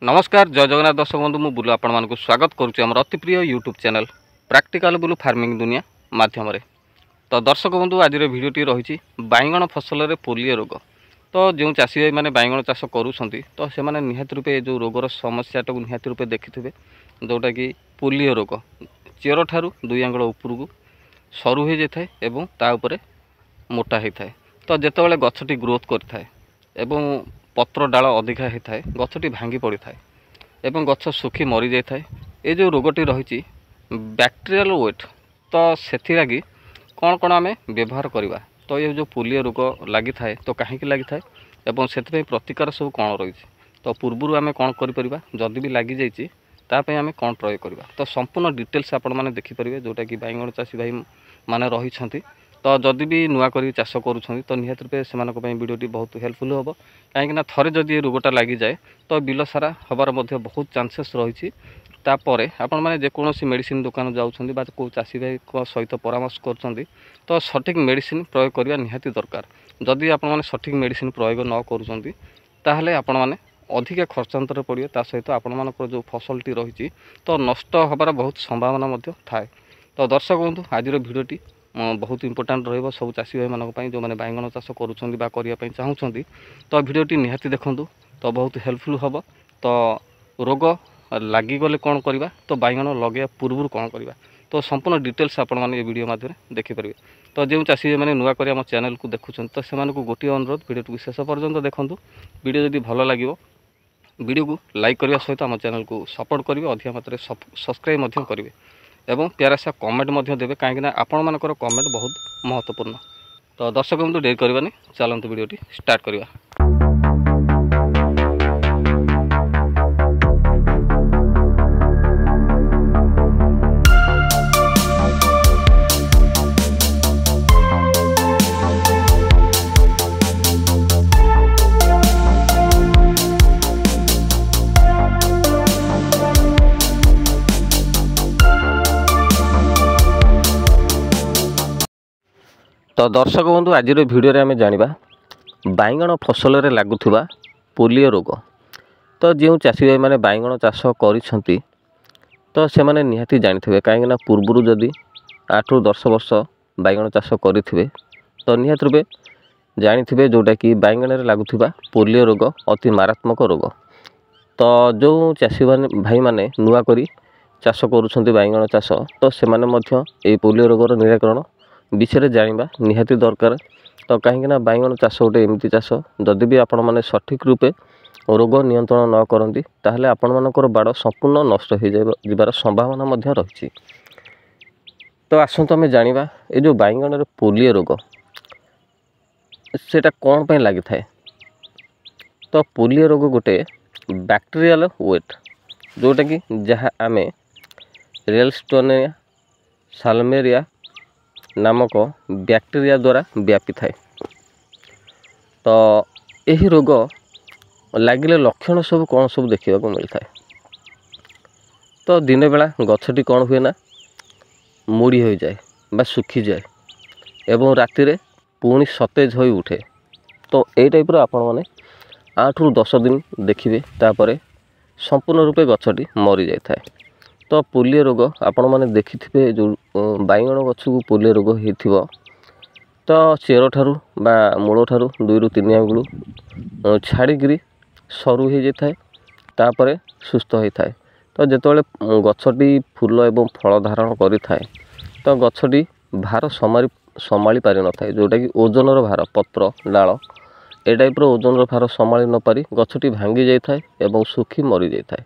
नमस्कार जय जगन्नाथ दर्शक बंधु मु बुलु आपण मानक स्वागत करुच्ची आम अति प्रिय YouTube channel practical blue farming दुनिया माध्यम तो दर्शक बंधु आज भिडियोटी रही बैगण फसल में पोलियो रोग। तो जो चाषी भाई मैंने बैगण चाष करुँच तो से निहाती रूपे जो रोगर समस्या टाक निहाती रूपे देखिथे जोटा कि पोलियो रोग चेर ठारू दुई आंगुल उपरकू सरू हो जाए एवं ता उपरे मोटा होता है। तो जितेबाला गछटी ग्रोथ करता है पत्र डाल अधिका होता है गछटी भांगी पड़ी था एवं गछ सुखी मरी जाए। ये जो रोगटी रही बैक्टेरियल वेट तो से लगी कौन कौन आम व्यवहार करवा तो ये जो पोलियो रोग लगी था तो कहीं लगी था एवं से प्रतिकार सब कौन रही तो पूर्वर आम कौन करी भी लगी जाइए तापाई आम कौन प्रयोग करवा तो संपूर्ण डिटेल्स आपण मैंने देखिपारे जोटा कि बैगण चाषी भाई माने रही। तो जदि भी नुआ कर चाष करुँच तो निहत रूपे से वीडियोटी बहुत हेल्पफुल हम कहीं थे जदि रोगटा लगी जाए तो बिल सारा हबार बहुत चांसेस रही। तापर आपण मैंने जेकोसी मेडिसिन दुकान जाऊँच को चाषी भाई सहित परामर्श कर तो सठिक मेडिसिन प्रयोग करने निहाती दरकार। जदि आपण मैंने सठिक मेडिसिन प्रयोग न करें आपण मैंने अधिका खर्चांतर पड़े ता सहित आपण मानकर जो फसलटी रही तो नष्ट हबार बहुत संभावना थाए। तो दर्शक बंधु आज भिडियोटी बहुत इंपोर्टाट रही सब चाषी भाई मानी जो मैंने बैगण चाष करने चाहूँगी तो भिडियोटी निहाती देखूँ तो बहुत हेल्पफुल हम। तो रोग लगिगले कौन करवा तो बैगण लगे पूर्व कौन करवा तो संपूर्ण डिटेल्स आपण मैंने वीडियो माध्यम देखिपारे। तो जो चाषी मैंने नुआ कर चैनल को देखुं तो से गोटे अनुरोध वीडियो को शेष पर्यंत देखूँ वीडियो जदि भल लगे वीडियो को लाइक करने सहित आम चैनल को सपोर्ट करेंगे अधिक मात्रा सब्सक्राइब करेंगे एवं प्यारा सा कमेंट देवे कहीं आपण मानकर कमेंट बहुत महत्वपूर्ण। तो दर्शक बंधु डेरी करवानी चलते वीडियोटी स्टार्ट करवा। तो दर्शक बंधु आज भिडियो आम जाना बैगण फसल में लगुवा पोलियो रोग। तो जो चाषी भाई मैंने बैगण चाष कर तो से मैंने निहाती जानी कहीं पूर्वर जदि 8 ରୁ 10 वर्ष बैगण चाष करेंगे तो निहाती रूपे जानी जोटा कि बैगण में लगुवा पोलियो रोग अति मारात्मक रोग। तो जो चाषी भाई मैंने नुआ कर चाष कर बैगण चाष तो से पोलियो रोगर निराकरण विषय जाना निहाती दरकार। तो कहीं बैगण चाष गोटे एमती चाष जदि भी आपण मैंने सठिक रूपे रोग नियंत्रण न करती ताहले आपण मानकर बाड़ संपूर्ण नष्ट हो जाबार संभावना रही। तो आसतु आम जाना ये जो बैगण पोलियो रोग सेटा कौन पे लगी था। तो पोलियो रोग गोटे बैक्टेरियल वेट जोटा कि जहाँ आम रेलस्टोनिया साल्मेरिया नामक बैक्टेरिया द्वारा व्यापी थाए। तो यही रोग लगिले लक्षण सब कौन सब देखा मिलता है। तो दिन बेला गछटी कौन हुए ना मुड़ी हो जाए बा सुखी जाए एवं राति रे पुणी सतेज हो उठे। तो यही टाइप आपण मैंने 8 ରୁ 10 दिन देखिए तापर संपूर्ण रूपे गछटी मरी जाए। तो पोलियो रोग आपण मैंने देखिथे जो बैगण गछ को पोलियो रोग हो तो चेर ठारू बा मूल ठारू 2 ରୁ 3 आंगुल छाड़िकी सरू हो जाए तापर सुस्थ होता है। तो जितेबाला गछटी फूल एवं फल धारण करें तो गछटी भार संभाली पारि न था जोटा कि ओजनर भार पत्र डाल ए टाइप ओजनर भार संभाली न पारि गछटी भांगी जाए एवं सुखी मरी जाए।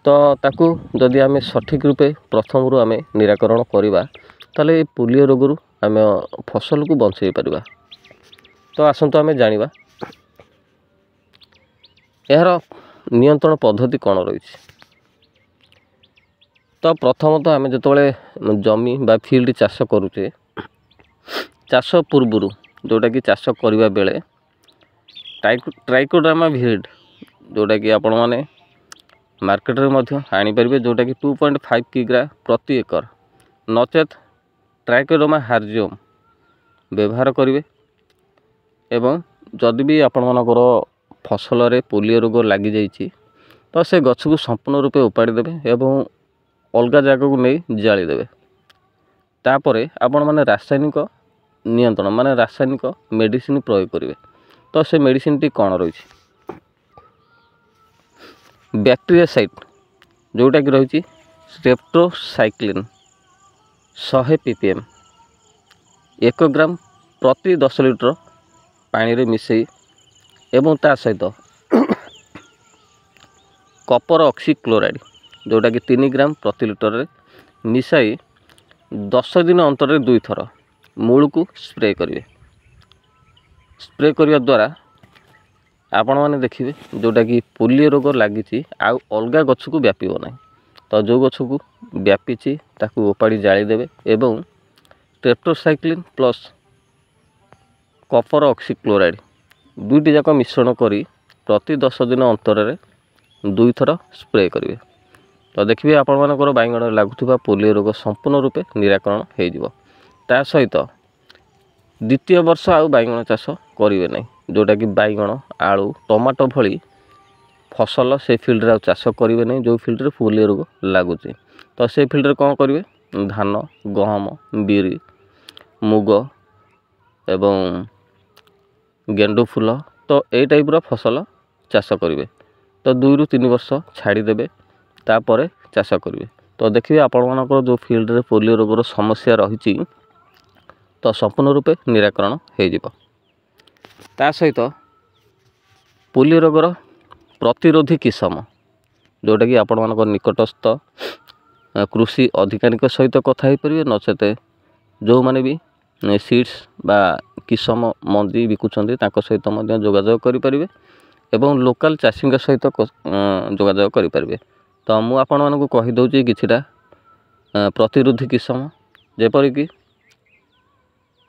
तो ताकू जदि आम सठिक रूपे प्रथम आम निराकरण करवा ताले पोलियो रोग आम फसल को बंचाई पारिबा। तो आसतु आम जाना यार नियंत्रण पद्धति कौन रही। तो प्रथमतः आम जिते जमी बा फील्ड चाष करुचे चाष पूर्वर जोटा कि चाष करने बेले ट्राइकोडर्मा विरिड जोटा कि आपण मैंने मार्केट में आनीपर जोटा कि 2.5 किग्रा प्रति एकर नचेत ट्राइकोडर्मा हार्जियम व्यवहार करेंगे। एवं जदि भी आपण मानकर फसल रे पोलियो रोग लगी जाइए तो से गछ को संपूर्ण रूपे उपाड़ी देबे एवं अलग जगह को नहीं जाली देबे। तापरे आपण माने रासायनिक नियंत्रण माने रासायनिक मेडिसिन प्रयोग करेंगे। तो से मेडिसिन टी कौन रही बैक्टीरियासाइड जोटा कि रही स्ट्रेप्टोसाइक्लिन 100 ppm 1 ग्राम प्रति 10 लिटर पानी रे मिसई एवं ता सहित कपर ऑक्सीक्लोराइड जोटा कि 3 ग्राम प्रति लिटर रे मिसाई 10 दिन अंतर 2 थर मूल को स्प्रे करेंगे। स्प्रे करने द्वारा आपण मैंने देखिए जोटा कि पोलियो रोग लगी आउ अलग गछ को व्यापीब ना। तो जो गछ को व्यापी ताकू ओपाड़ी जाली देवे एवं स्ट्रेप्टोसाइक्लिन प्लस कपर ऑक्सीक्लोराइड दुईटी जाक मिश्रण करी प्रति 10 दिन अंतर 2 थर स्प्रे करेंगे। तो देखिए आपण मानकर बाइगण लगुवा पोलियो रोग संपूर्ण रूपे निराकरण हो सहित द्वितीय वर्ष आउ बाइगण चाष करेंगे ना जोटा कि बाइगण आलू टमाटो भली फसल से फील्ड रे चाष करेंगे नहीं जो फील्ड रे पोलियो रोग लगुच। तो से फील्ड रे कौन करेंगे धान गहम बिरी मुग एवं गेंडू फूल तो ये टाइप रो फसल चाष करेंगे। तो 2 ରୁ 3 वर्ष छाड़ीदेवे तापर चाष करेंगे। तो देखिए आपण मानकर जो फील्ड रे पोलियो रोगर समस्या रही तो संपूर्ण रूपे निराकरण हो सहित पोलियो रोगर प्रतिरोधी किसम जोटा कि आपण मानकर निकटस्थ कृषि अधिकारी सहित कथा हो पारे नचेत जो माने भी सीड्स बा किसम मंदी बिकुचंती तांको सहित मध्य जोगाजोग करि परिबे एवं लोकल चाषी सहित जोगाजोग करि परिबे। तो मु आपण मानकु कहि दउची किछिटा प्रतिरोधी किसम जेपरिक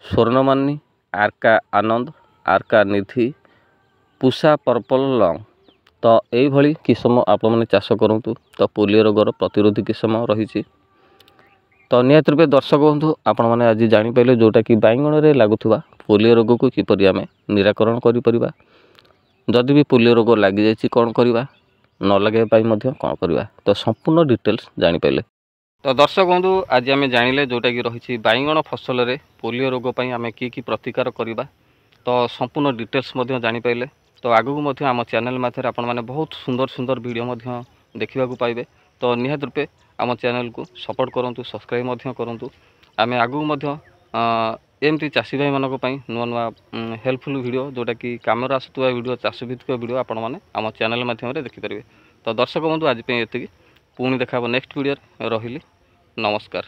स्वर्णमानी आर्का आनंद आर्का निधि पूषा पर्पल लंग तो यही किसम आप चाष करूँ। तो पोलियो रोगर प्रतिरोधी किसम रही तो निहत रूपे दर्शक बंधु आपण मैंने आज जापारे जोटा कि बाइगण में लगुवा पोलियो रोग को किपरि आमे निराकरण करिपरिबा जदि भी पोलियो रोग लगी जाइए कौन करवा न लगे कौन करवा तो संपूर्ण डिटेल्स जापारे। तो दर्शक बंधु आज आम जानिले जोटा कि रही बाइगण फसल में पोलियो रोग पर आम कि प्रतिकार करवा तो संपूर्ण डिटेल्स जापारे। तो आगू आम चैनल माध्यम आपण मैंने बहुत सुंदर सुंदर वीडियो देखा पाइबे। तो निहत रूपे आम चैनल को सपोर्ट करूँ सब्सक्राइब करूँ। आम आगू एमती चाषी भाई मानक नुआ नुआ हेल्पफुल वीडियो जोटा कि काम आसुवा वीडियो चाष भित्तिक वीडियो आपण मैंने आम चैनल माध्यम देखिपारे। तो दर्शक बंधु आज ये पुणी देखा नेक्स्ट वीडियो रही नमस्कार।